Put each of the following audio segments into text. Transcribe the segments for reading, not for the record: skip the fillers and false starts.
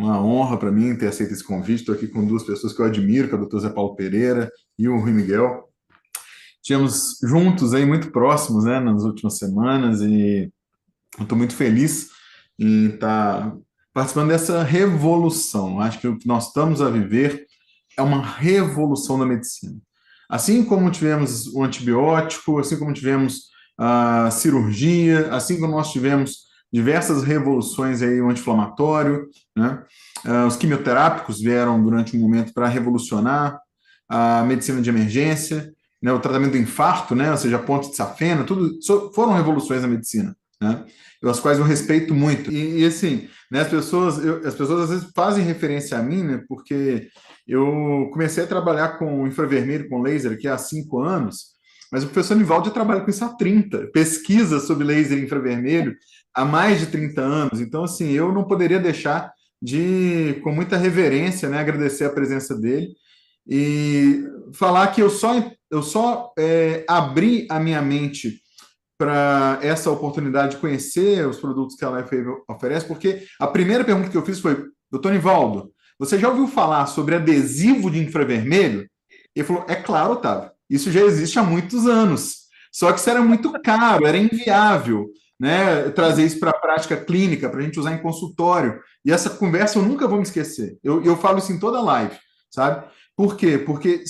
Uma honra para mim ter aceito esse convite. Estou aqui com duas pessoas que eu admiro, que é o Dr. Zé Paulo Pereira e o Rui Miguel. Tivemos juntos aí muito próximos, né, nas últimas semanas e eu estou muito feliz em estar participando dessa revolução. Acho que o que nós estamos a viver é uma revolução da medicina. Assim como tivemos o antibiótico, assim como tivemos a cirurgia, assim como nós tivemos diversas revoluções aí, o anti-inflamatório, né? Os quimioterápicos vieram durante um momento para revolucionar a medicina de emergência, né? O tratamento do infarto, né? Ou seja, a ponte de safena, tudo foram revoluções na medicina, né? As quais eu respeito muito. Assim, né, as pessoas às vezes fazem referência a mim, né? Porque eu comecei a trabalhar com infravermelho, com laser aqui há 5 anos, mas o professor Nivaldo já trabalha com isso há 30, pesquisa sobre laser infravermelho há mais de 30 anos. Então, assim, eu não poderia deixar de, com muita reverência, né, agradecer a presença dele e falar que eu só abri a minha mente para essa oportunidade de conhecer os produtos que a LifeWave oferece, porque a primeira pergunta que eu fiz foi, doutor Nivaldo, você já ouviu falar sobre adesivo de infravermelho? Ele falou, é claro, Otávio, isso já existe há muitos anos, só que isso era muito caro, era inviável, né, trazer isso para a prática clínica, para a gente usar em consultório, e essa conversa eu nunca vou me esquecer, eu falo isso em toda live, sabe? Por quê? Porque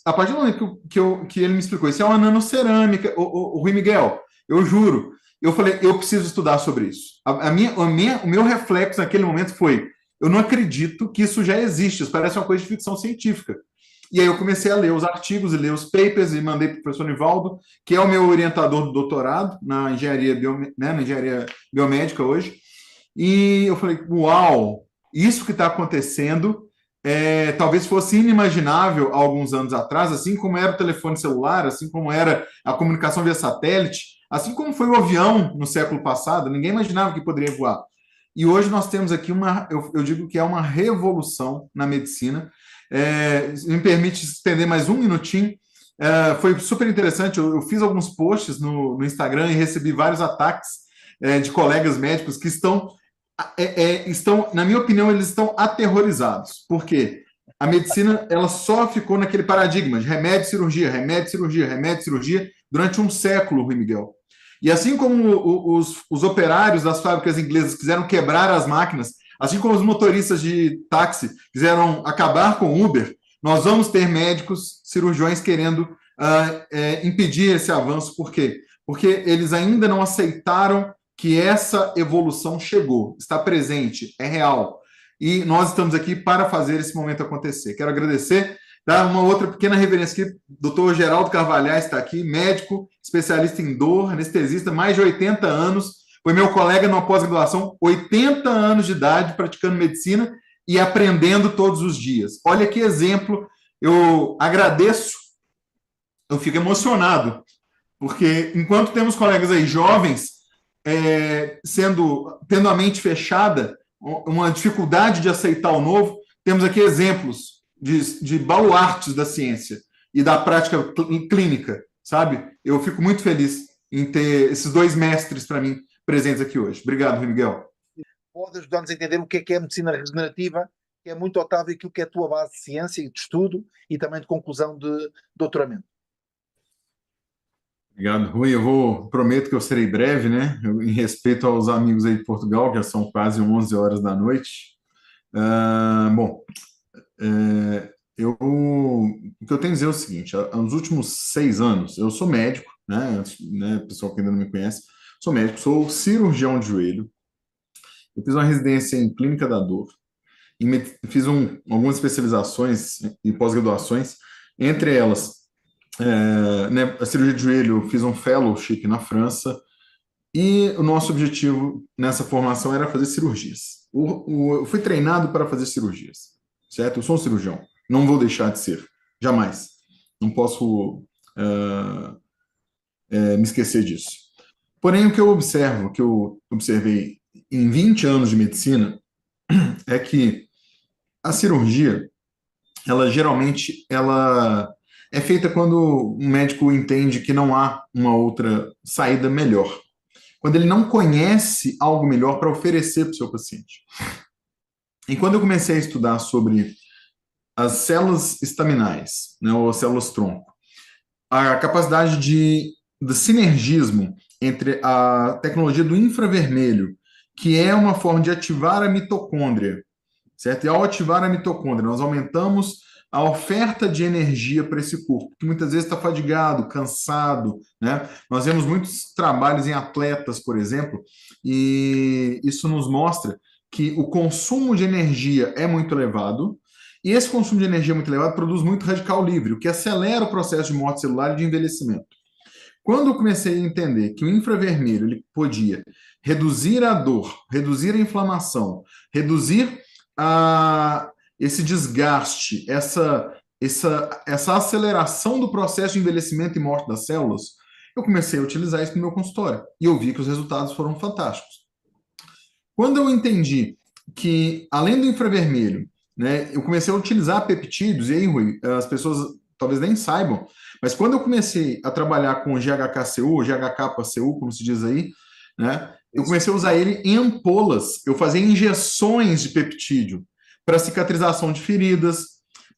a partir do momento que ele me explicou, isso é uma nanocerâmica, o Rui Miguel, eu juro. Eu falei, eu preciso estudar sobre isso. O meu reflexo naquele momento foi: eu não acredito que isso já existe, isso parece uma coisa de ficção científica. E aí eu comecei a ler os artigos e ler os papers e mandei para o professor Nivaldo, que é o meu orientador do doutorado na na engenharia biomédica hoje. E eu falei, uau, isso que está acontecendo talvez fosse inimaginável há alguns anos atrás, assim como era o telefone celular, assim como era a comunicação via satélite, assim como foi o avião no século passado, ninguém imaginava que poderia voar. E hoje nós temos aqui eu digo que é uma revolução na medicina. Me permite estender mais um minutinho. Foi super interessante. Eu fiz alguns posts no Instagram e recebi vários ataques de colegas médicos que estão, na minha opinião, eles estão aterrorizados. Por quê? A medicina ela só ficou naquele paradigma de remédio, cirurgia, remédio, cirurgia, remédio, cirurgia durante um século, Rui Miguel. E assim como os operários das fábricas inglesas quiseram quebrar as máquinas, assim como os motoristas de táxi quiseram acabar com o Uber, nós vamos ter médicos, cirurgiões querendo impedir esse avanço. Por quê? Porque eles ainda não aceitaram que essa evolução chegou, está presente, é real. E nós estamos aqui para fazer esse momento acontecer. Quero agradecer, dar uma outra pequena reverência aqui. Doutor Geraldo Carvalhais está aqui, médico, especialista em dor, anestesista, mais de 80 anos. Foi meu colega numa pós-graduação, 80 anos de idade, praticando medicina e aprendendo todos os dias. Olha que exemplo. Eu agradeço, eu fico emocionado, porque enquanto temos colegas aí jovens tendo a mente fechada, uma dificuldade de aceitar o novo, temos aqui exemplos de baluartes da ciência e da prática clínica, sabe? Eu fico muito feliz em ter esses dois mestres para mim presentes aqui hoje. Obrigado, Rui Miguel. Pode ajudar-nos a entender o que é a medicina regenerativa, que é muito, Otávio, aquilo que é a tua base de ciência e de estudo e também de conclusão de doutoramento. Obrigado, Rui. Prometo que eu serei breve, né? Em respeito aos amigos aí de Portugal, que já são quase 11 horas da noite. Bom, o que eu tenho a dizer é o seguinte: nos últimos 6 anos, eu sou médico, né, pessoal que ainda não me conhece, sou médico, sou cirurgião de joelho. Eu fiz uma residência em clínica da dor, fiz algumas especializações e pós-graduações, entre elas, né, a cirurgia de joelho, eu fiz um fellowship na França, e o nosso objetivo nessa formação era fazer cirurgias. Eu fui treinado para fazer cirurgias, certo? Eu sou um cirurgião, não vou deixar de ser, jamais. Não posso me esquecer disso. Porém, o que eu observo, que eu observei em 20 anos de medicina, é que a cirurgia, ela geralmente é feita quando um médico entende que não há uma outra saída melhor. Quando ele não conhece algo melhor para oferecer para o seu paciente. E quando eu comecei a estudar sobre as células estaminais, né, ou células tronco, a capacidade de sinergismo entre a tecnologia do infravermelho, que é uma forma de ativar a mitocôndria, certo? E ao ativar a mitocôndria, nós aumentamos a oferta de energia para esse corpo, que muitas vezes está fadigado, cansado, né? Nós vemos muitos trabalhos em atletas, por exemplo, e isso nos mostra que o consumo de energia é muito elevado, e esse consumo de energia muito elevado produz muito radical livre, o que acelera o processo de morte celular e de envelhecimento. Quando eu comecei a entender que o infravermelho ele podia reduzir a dor, reduzir a inflamação, reduzir esse desgaste, essa aceleração do processo de envelhecimento e morte das células, eu comecei a utilizar isso no meu consultório e eu vi que os resultados foram fantásticos. Quando eu entendi que, além do infravermelho, né, eu comecei a utilizar peptídeos, e aí, Rui, as pessoas talvez nem saibam, mas quando eu comecei a trabalhar com GHKCU, GHKPCU, como se diz aí, né, eu comecei a usar ele em ampolas. Eu fazia injeções de peptídeo para cicatrização de feridas,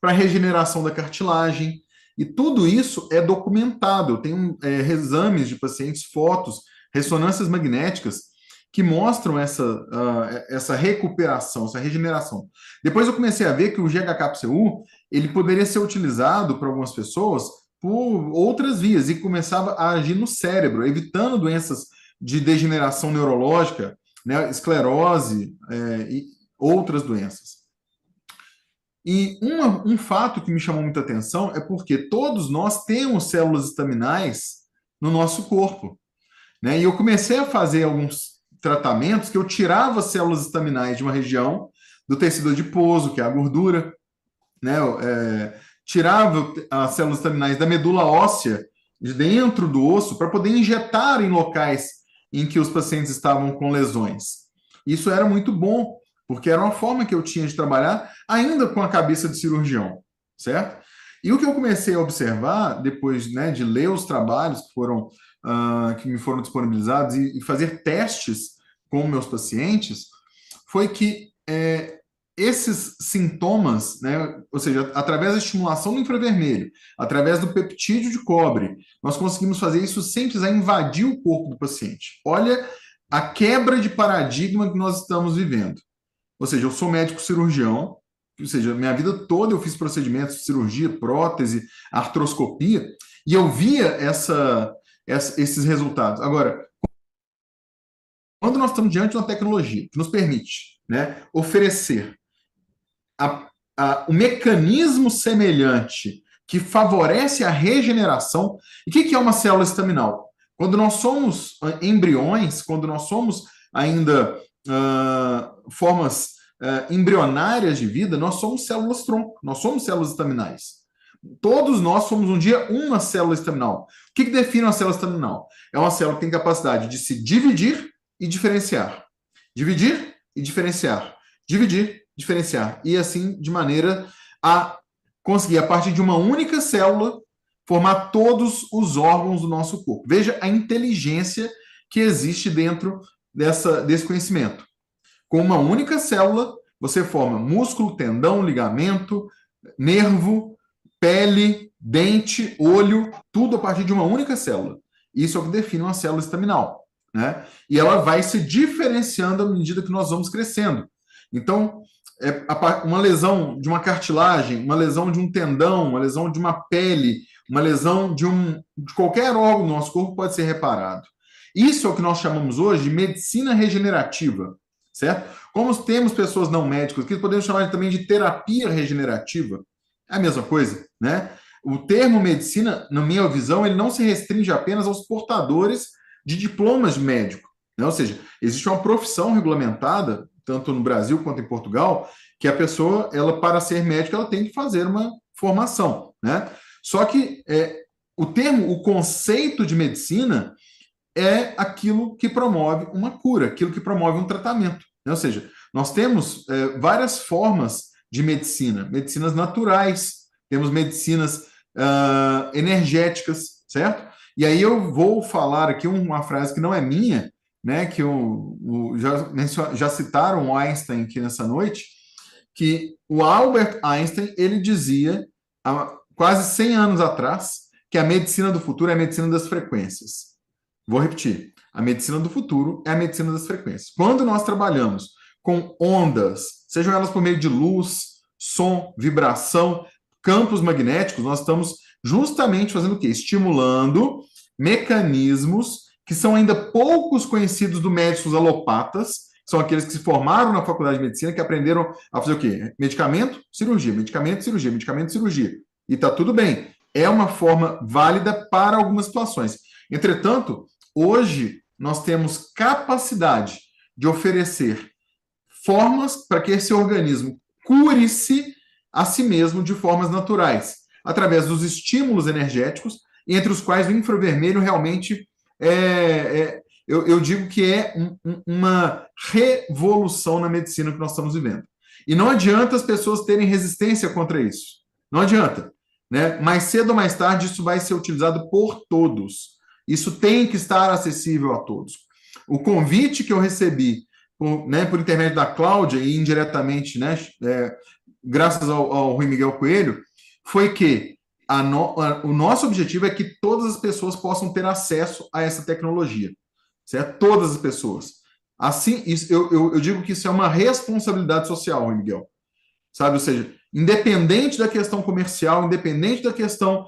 para regeneração da cartilagem, e tudo isso é documentado. Eu tenho exames de pacientes, fotos, ressonâncias magnéticas que mostram essa recuperação, essa regeneração. Depois eu comecei a ver que o GHKPCU ele poderia ser utilizado por algumas pessoas por outras vias e começava a agir no cérebro, evitando doenças de degeneração neurológica, né, esclerose e outras doenças. E um fato que me chamou muita atenção é porque todos nós temos células estaminais no nosso corpo, né? E eu comecei a fazer alguns tratamentos que eu tirava células estaminais de uma região do tecido adiposo, que é a gordura, né? Tirava as células estaminais da medula óssea, de dentro do osso, para poder injetar em locais em que os pacientes estavam com lesões. Isso era muito bom, porque era uma forma que eu tinha de trabalhar, ainda com a cabeça de cirurgião, certo? E o que eu comecei a observar, depois, né, de ler os trabalhos que me foram disponibilizados e fazer testes com meus pacientes, foi que esses sintomas, né, ou seja, através da estimulação do infravermelho, através do peptídeo de cobre, nós conseguimos fazer isso sem precisar invadir o corpo do paciente. Olha a quebra de paradigma que nós estamos vivendo. Ou seja, eu sou médico cirurgião, ou seja, minha vida toda eu fiz procedimentos de cirurgia, prótese, artroscopia, e eu via esses resultados. Agora, quando nós estamos diante de uma tecnologia que nos permite, né, oferecer o mecanismo semelhante que favorece a regeneração. E o que é uma célula estaminal? Quando nós somos embriões, quando nós somos ainda formas embrionárias de vida, nós somos células tronco, nós somos células estaminais. Todos nós somos um dia uma célula estaminal. O que define uma célula estaminal? É uma célula que tem capacidade de se dividir e diferenciar. Dividir e diferenciar. Dividir, diferenciar. E assim, de maneira a conseguir, a partir de uma única célula, formar todos os órgãos do nosso corpo. Veja a inteligência que existe dentro desse conhecimento. Com uma única célula, você forma músculo, tendão, ligamento, nervo, pele, dente, olho, tudo a partir de uma única célula. Isso é o que define uma célula estaminal, né? E ela vai se diferenciando à medida que nós vamos crescendo. Então, uma lesão de uma cartilagem, uma lesão de um tendão, uma lesão de uma pele, uma lesão de qualquer órgão do nosso corpo pode ser reparado. Isso é o que nós chamamos hoje de medicina regenerativa, certo? Como temos pessoas não médicas, que podemos chamar também de terapia regenerativa, é a mesma coisa, né? O termo medicina, na minha visão, ele não se restringe apenas aos portadores de diplomas de médico, né? Ou seja, existe uma profissão regulamentada, tanto no Brasil quanto em Portugal, que a pessoa, ela para ser médica, ela tem que fazer uma formação, né? Só que o conceito de medicina é aquilo que promove uma cura, aquilo que promove um tratamento, né? Ou seja, nós temos várias formas de medicina, medicinas naturais, temos medicinas energéticas, certo? E aí eu vou falar aqui uma frase que não é minha, né? Que já citaram o Einstein aqui nessa noite, que o Albert Einstein, ele dizia, há quase 100 anos atrás, que a medicina do futuro é a medicina das frequências. Vou repetir. A medicina do futuro é a medicina das frequências. Quando nós trabalhamos com ondas, sejam elas por meio de luz, som, vibração, campos magnéticos, nós estamos justamente fazendo o quê? Estimulando mecanismos que são ainda poucos conhecidos do médicos alopatas, são aqueles que se formaram na faculdade de medicina, que aprenderam a fazer o quê? Medicamento, cirurgia, medicamento, cirurgia, medicamento, cirurgia. E está tudo bem. É uma forma válida para algumas situações. Entretanto, hoje nós temos capacidade de oferecer formas para que esse organismo cure-se a si mesmo de formas naturais, através dos estímulos energéticos, entre os quais o infravermelho realmente eu digo que é uma revolução na medicina que nós estamos vivendo. E não adianta as pessoas terem resistência contra isso. Não adianta. Né? Mais cedo ou mais tarde, isso vai ser utilizado por todos. Isso tem que estar acessível a todos. O convite que eu recebi por intermédio da Cláudia e indiretamente, né, graças ao Rui Miguel Coelho, foi que o nosso objetivo é que todas as pessoas possam ter acesso a essa tecnologia. Certo? Todas as pessoas. Assim, eu digo que isso é uma responsabilidade social, Rui Miguel. Sabe? Ou seja, independente da questão comercial, independente da questão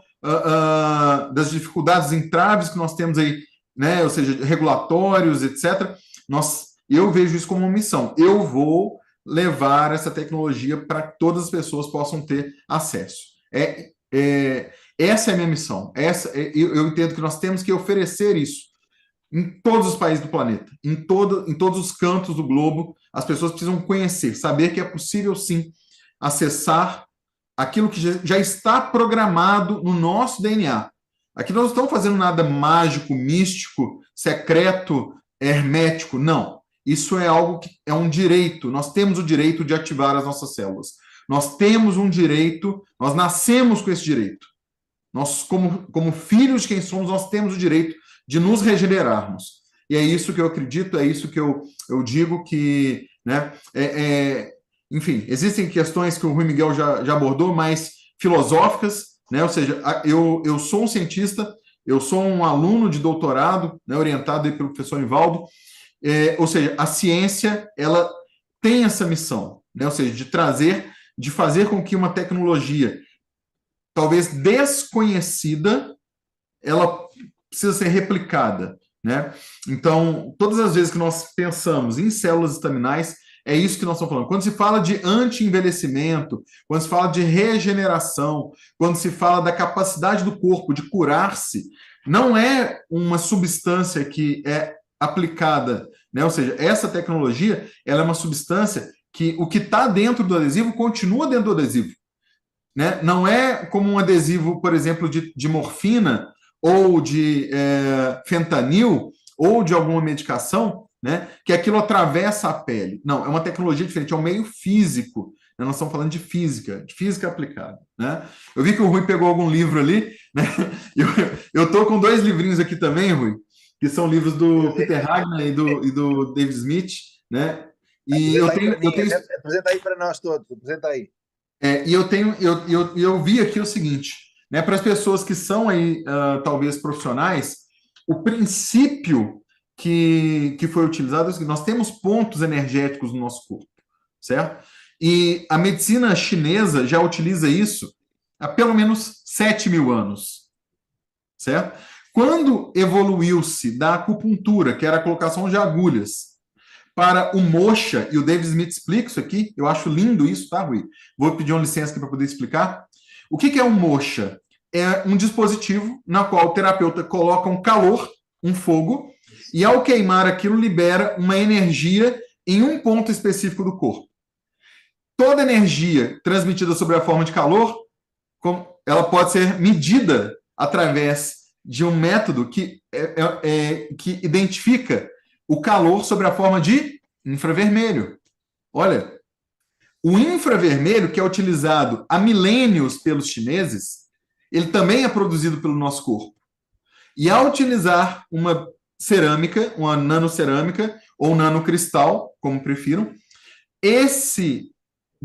das dificuldades, entraves que nós temos aí, né? Ou seja, regulatórios, etc., eu vejo isso como uma missão. Eu vou levar essa tecnologia para que todas as pessoas possam ter acesso. Essa é a minha missão. Eu entendo que nós temos que oferecer isso em todos os países do planeta, em todos os cantos do globo. As pessoas precisam conhecer, saber que é possível, sim, acessar aquilo que já está programado no nosso DNA. Aqui nós não estamos fazendo nada mágico, místico, secreto, hermético, não. Isso é algo que é um direito. Nós temos o direito de ativar as nossas células. Nós temos um direito, nós nascemos com esse direito. Nós, como filhos de quem somos, nós temos o direito de nos regenerarmos. E é isso que eu acredito, é isso que eu digo que, né, enfim, existem questões que o Rui Miguel já abordou, mais filosóficas, né, ou seja, eu sou um cientista, eu sou um aluno de doutorado, né, orientado aí pelo professor Nivaldo, ou seja, a ciência, ela tem essa missão, né, ou seja, de fazer com que uma tecnologia talvez desconhecida, ela precisa ser replicada, né? Então, todas as vezes que nós pensamos em células estaminais, é isso que nós estamos falando. Quando se fala de anti-envelhecimento, quando se fala de regeneração, quando se fala da capacidade do corpo de curar-se, não é uma substância que é aplicada, né? Ou seja, essa tecnologia, ela é uma substância que o que está dentro do adesivo continua dentro do adesivo, né? Não é como um adesivo, por exemplo, de morfina ou de fentanil ou de alguma medicação, né? Que aquilo atravessa a pele. Não, é uma tecnologia diferente, é um meio físico. Né? Nós estamos falando de física aplicada, né? Eu vi que o Rui pegou algum livro ali, né? Eu estou com 2 livrinhos aqui também, Rui, que são livros do Peter Hagner e do David Smith, né? E eu tenho... Apresenta aí para nós todos, apresenta aí. E eu vi aqui o seguinte, né, para as pessoas que são aí, talvez profissionais, o princípio que foi utilizado é o seguinte: nós temos pontos energéticos no nosso corpo, certo? E a medicina chinesa já utiliza isso há pelo menos 7.000 anos, certo? Quando evoluiu-se da acupuntura, que era a colocação de agulhas, para o moxa, e o David Smith explica isso aqui, eu acho lindo isso, tá, Rui? Vou pedir uma licença aqui para poder explicar. O que é um moxa? É um dispositivo na qual o terapeuta coloca um calor, um fogo, e ao queimar aquilo libera uma energia em um ponto específico do corpo. Toda energia transmitida sob a forma de calor, ela pode ser medida através de um método que identifica o calor sobre a forma de infravermelho. Olha, o infravermelho, que é utilizado há milênios pelos chineses, ele também é produzido pelo nosso corpo. E ao utilizar uma cerâmica, uma nanocerâmica ou nanocristal, como prefiram, esse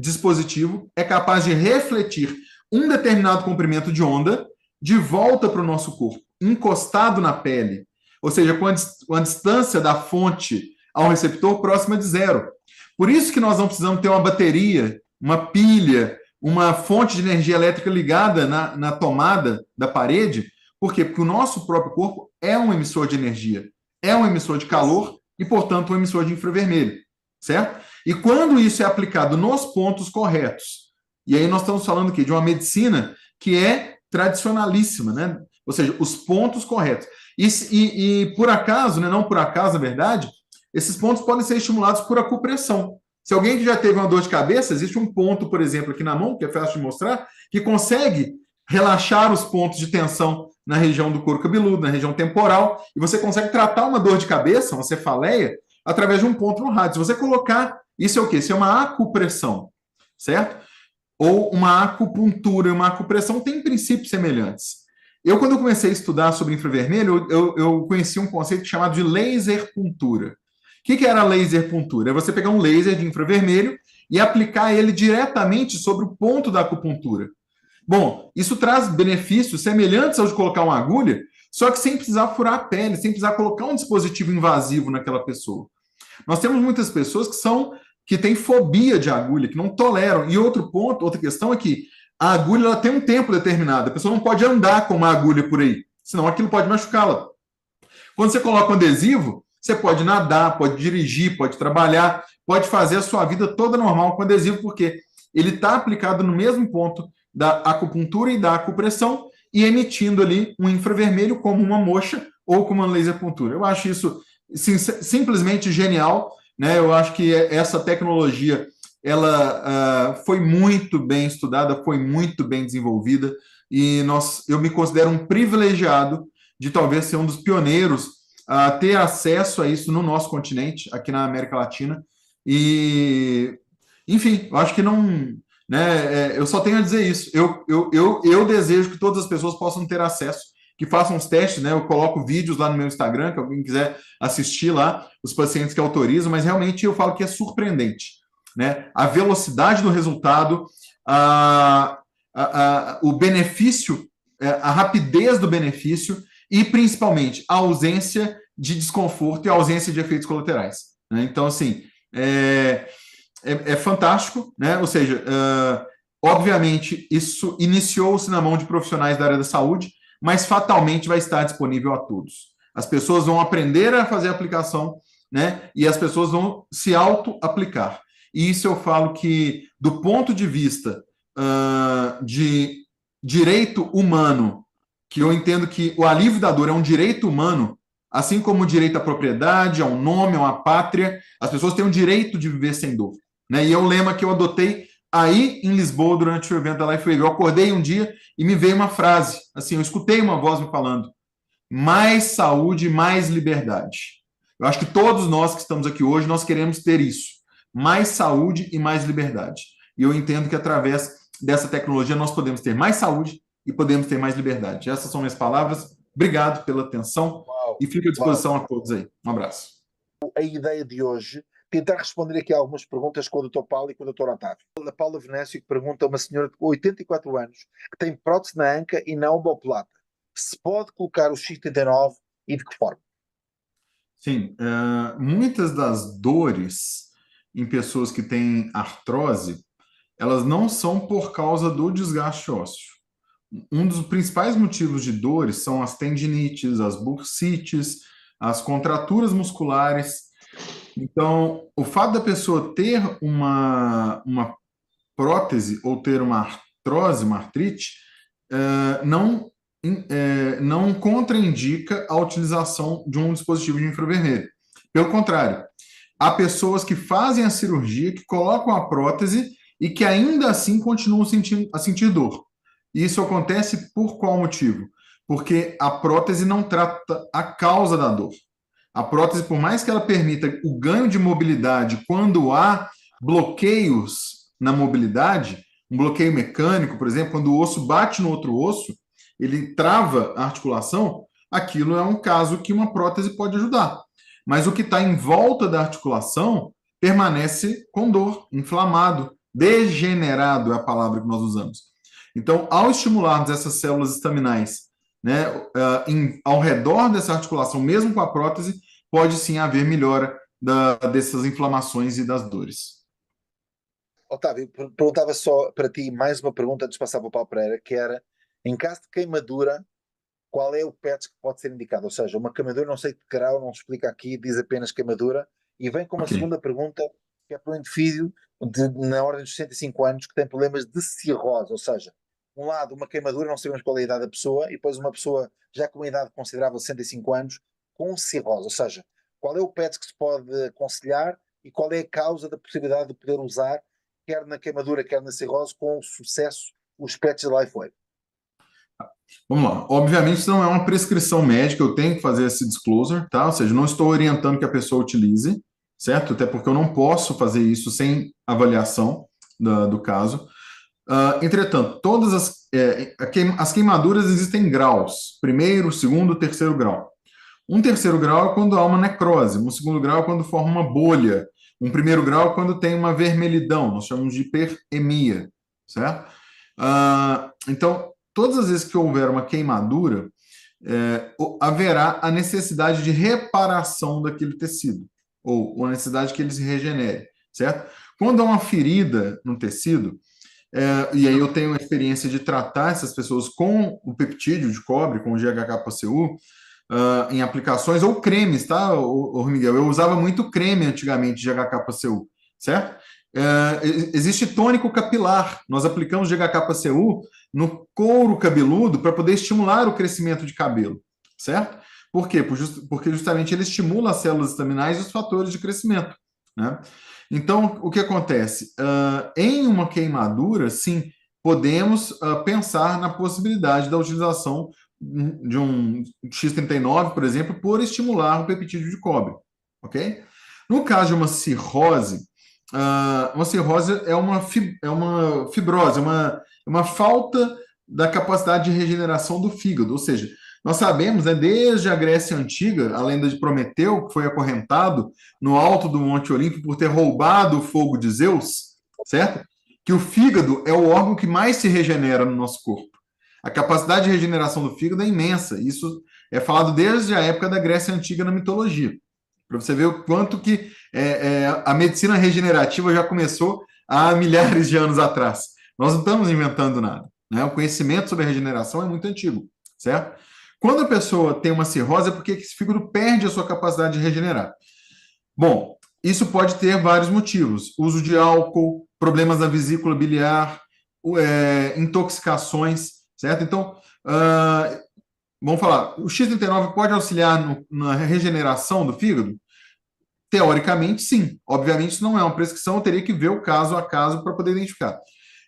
dispositivo é capaz de refletir um determinado comprimento de onda de volta para o nosso corpo, encostado na pele, ou seja, com a distância da fonte ao receptor próxima de zero. Por isso que nós não precisamos ter uma bateria, uma pilha, uma fonte de energia elétrica ligada na tomada da parede. Por quê? Porque o nosso próprio corpo é um emissor de energia, é um emissor de calor e, portanto, um emissor de infravermelho, certo? E quando isso é aplicado nos pontos corretos, e aí nós estamos falando aqui de uma medicina que é tradicionalíssima, né? Ou seja, os pontos corretos. E por acaso, né, não por acaso, na verdade, esses pontos podem ser estimulados por acupressão. Se alguém que já teve uma dor de cabeça, existe um ponto, por exemplo, aqui na mão, que é fácil de mostrar, que consegue relaxar os pontos de tensão na região do couro cabeludo, na região temporal, e você consegue tratar uma dor de cabeça, uma cefaleia, através de um ponto no rádio. Se você colocar, isso é o quê? Isso é uma acupressão, certo? Ou uma acupuntura e uma acupressão têm princípios semelhantes. Quando eu comecei a estudar sobre infravermelho, eu conheci um conceito chamado de laser puntura. O que era laser puntura? É você pegar um laser de infravermelho e aplicar ele diretamente sobre o ponto da acupuntura. Bom, isso traz benefícios semelhantes ao de colocar uma agulha, só que sem precisar furar a pele, sem precisar colocar um dispositivo invasivo naquela pessoa. Nós temos muitas pessoas que têm fobia de agulha, que não toleram. E outro ponto, outra questão é que a agulha ela tem um tempo determinado. A pessoa não pode andar com uma agulha por aí, senão aquilo pode machucá-la. Quando você coloca um adesivo, você pode nadar, pode dirigir, pode trabalhar, pode fazer a sua vida toda normal com adesivo, porque ele está aplicado no mesmo ponto da acupuntura e da acupressão e emitindo ali um infravermelho como uma moxa ou como uma laser puntura. Eu acho isso simplesmente genial, né? Eu acho que essa tecnologia ela foi muito bem estudada, foi muito bem desenvolvida e eu me considero um privilegiado de talvez ser um dos pioneiros a ter acesso a isso no nosso continente, aqui na América Latina. E, enfim, eu acho que não, né? Eu só tenho a dizer isso. Eu desejo que todas as pessoas possam ter acesso, que façam os testes, né? Eu coloco vídeos lá no meu Instagram, que alguém quiser assistir lá, os pacientes que autorizam, mas realmente eu falo que é surpreendente, né? A velocidade do resultado, o benefício, a rapidez do benefício e, principalmente, a ausência de desconforto e a ausência de efeitos colaterais, né? Então, assim, é fantástico, né? Ou seja, obviamente, isso iniciou-se na mão de profissionais da área da saúde, mas fatalmente vai estar disponível a todos. As pessoas vão aprender a fazer a aplicação, né? E as pessoas vão se auto-aplicar. E isso eu falo que, do ponto de vista de direito humano, que eu entendo que o alívio da dor é um direito humano, assim como o direito à propriedade, ao nome, a uma pátria, as pessoas têm o direito de viver sem dor, né? E é um lema que eu adotei aí em Lisboa durante o evento da Life Wave. Eu acordei um dia e me veio uma frase, assim, eu escutei uma voz me falando: mais saúde, mais liberdade. Eu acho que todos nós que estamos aqui hoje, nós queremos ter isso, mais saúde e mais liberdade. E eu entendo que através dessa tecnologia nós podemos ter mais saúde e podemos ter mais liberdade. Essas são minhas palavras. Obrigado pela atenção. Uau, e fico à disposição a todos aí. Um abraço. A ideia de hoje, tentar responder aqui algumas perguntas com o Dr. Paulo e com o Dr. Otávio. A Paula Venâncio pergunta a uma senhora de 84 anos que tem prótese na anca e na omoplata. Se pode colocar o X39 e de que forma? Sim, muitas das dores em pessoas que têm artrose, elas não são por causa do desgaste ósseo. Um dos principais motivos de dores são as tendinites, as bursites, as contraturas musculares. Então, o fato da pessoa ter uma prótese ou ter uma artrose, uma artrite, não contraindica a utilização de um dispositivo de infravermelho. Pelo contrário, há pessoas que fazem a cirurgia, que colocam a prótese e que ainda assim continuam a sentir dor. E isso acontece por qual motivo? Porque a prótese não trata a causa da dor. A prótese, por mais que ela permita o ganho de mobilidade quando há bloqueios na mobilidade, um bloqueio mecânico, por exemplo, quando o osso bate no outro osso, ele trava a articulação, aquilo é um caso que uma prótese pode ajudar. Mas o que está em volta da articulação permanece com dor, inflamado, degenerado é a palavra que nós usamos. Então, ao estimularmos essas células estaminais, né, ao redor dessa articulação, mesmo com a prótese, pode sim haver melhora dessas inflamações e das dores. Otávio, perguntava só para ti mais uma pergunta antes de passar para o Paulo Pereira, que era, em caso de queimadura, qual é o PET que pode ser indicado? Ou seja, uma queimadura, não sei de que grau, não explica aqui, diz apenas queimadura, e vem com uma Ok. segunda pergunta, que é para um indivíduo na ordem dos 65 anos que tem problemas de cirrose, ou seja, um lado uma queimadura, não sabemos qual é a idade da pessoa, e depois uma pessoa já com uma idade considerável de 65 anos com cirrose, ou seja, qual é o PET que se pode aconselhar e qual é a causa da possibilidade de poder usar, quer na queimadura, quer na cirrose, com sucesso, os PETs de LifeWave. Vamos lá. Obviamente, isso não é uma prescrição médica, eu tenho que fazer esse disclosure, tá? Ou seja, não estou orientando que a pessoa utilize, certo? Até porque eu não posso fazer isso sem avaliação do caso. Entretanto, todas as queimaduras existem graus: primeiro, segundo, terceiro grau. Um terceiro grau é quando há uma necrose, um segundo grau é quando forma uma bolha, um primeiro grau é quando tem uma vermelhidão, nós chamamos de hiperemia, certo? Então, todas as vezes que houver uma queimadura, haverá a necessidade de reparação daquele tecido, ou a necessidade que ele se regenere, certo? Quando há uma ferida no tecido, e aí eu tenho a experiência de tratar essas pessoas com o peptídeo de cobre, com o GHK-PCU, em aplicações, ou cremes, tá, o Miguel? Eu usava muito creme antigamente de GHK-PCU, certo? Existe tônico capilar. Nós aplicamos GHK-PCU no couro cabeludo para poder estimular o crescimento de cabelo, certo? Por quê? Porque justamente ele estimula as células estaminais e os fatores de crescimento, né? Então, o que acontece? Em uma queimadura, sim, podemos pensar na possibilidade da utilização de um X39, por exemplo, por estimular o peptídeo de cobre, ok? No caso de uma cirrose é uma fibrose, uma falta da capacidade de regeneração do fígado, ou seja, nós sabemos, né, desde a Grécia Antiga, a lenda de Prometeu, que foi acorrentado no alto do Monte Olimpo por ter roubado o fogo de Zeus, certo? Que o fígado é o órgão que mais se regenera no nosso corpo. A capacidade de regeneração do fígado é imensa. Isso é falado desde a época da Grécia Antiga na mitologia. Para você ver o quanto que a medicina regenerativa já começou há milhares de anos atrás. Nós não estamos inventando nada, né? O conhecimento sobre a regeneração é muito antigo, certo? Quando a pessoa tem uma cirrose, é porque esse fígado perde a sua capacidade de regenerar. Bom, isso pode ter vários motivos: uso de álcool, problemas na vesícula biliar, intoxicações, certo? Então, vamos falar, o X39 pode auxiliar na regeneração do fígado? Teoricamente, sim. Obviamente, isso não é uma prescrição, eu teria que ver o caso a caso para poder identificar.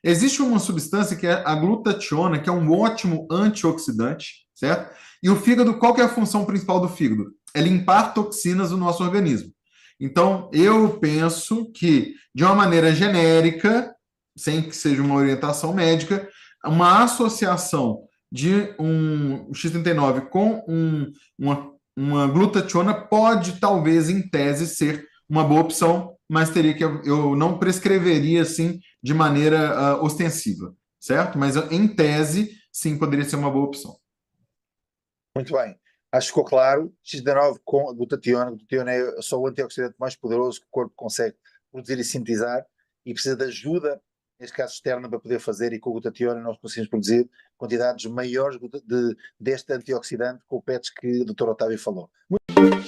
Existe uma substância que é a glutationa, que é um ótimo antioxidante, certo? E o fígado, qual que é a função principal do fígado? É limpar toxinas do nosso organismo. Então, eu penso que, de uma maneira genérica, sem que seja uma orientação médica, uma associação de um X39 com uma glutationa pode, talvez, em tese, ser uma boa opção, mas teria que eu não prescreveria assim de maneira ostensiva, certo? Mas em tese, sim, poderia ser uma boa opção. Muito bem. Acho que ficou claro. X19 com a glutationa. A glutationa é só o antioxidante mais poderoso que o corpo consegue produzir e sintetizar e precisa de ajuda, neste caso externa, para poder fazer, e com a glutationa nós conseguimos produzir quantidades maiores deste antioxidante com o PETs que o Dr. Otávio falou. Muito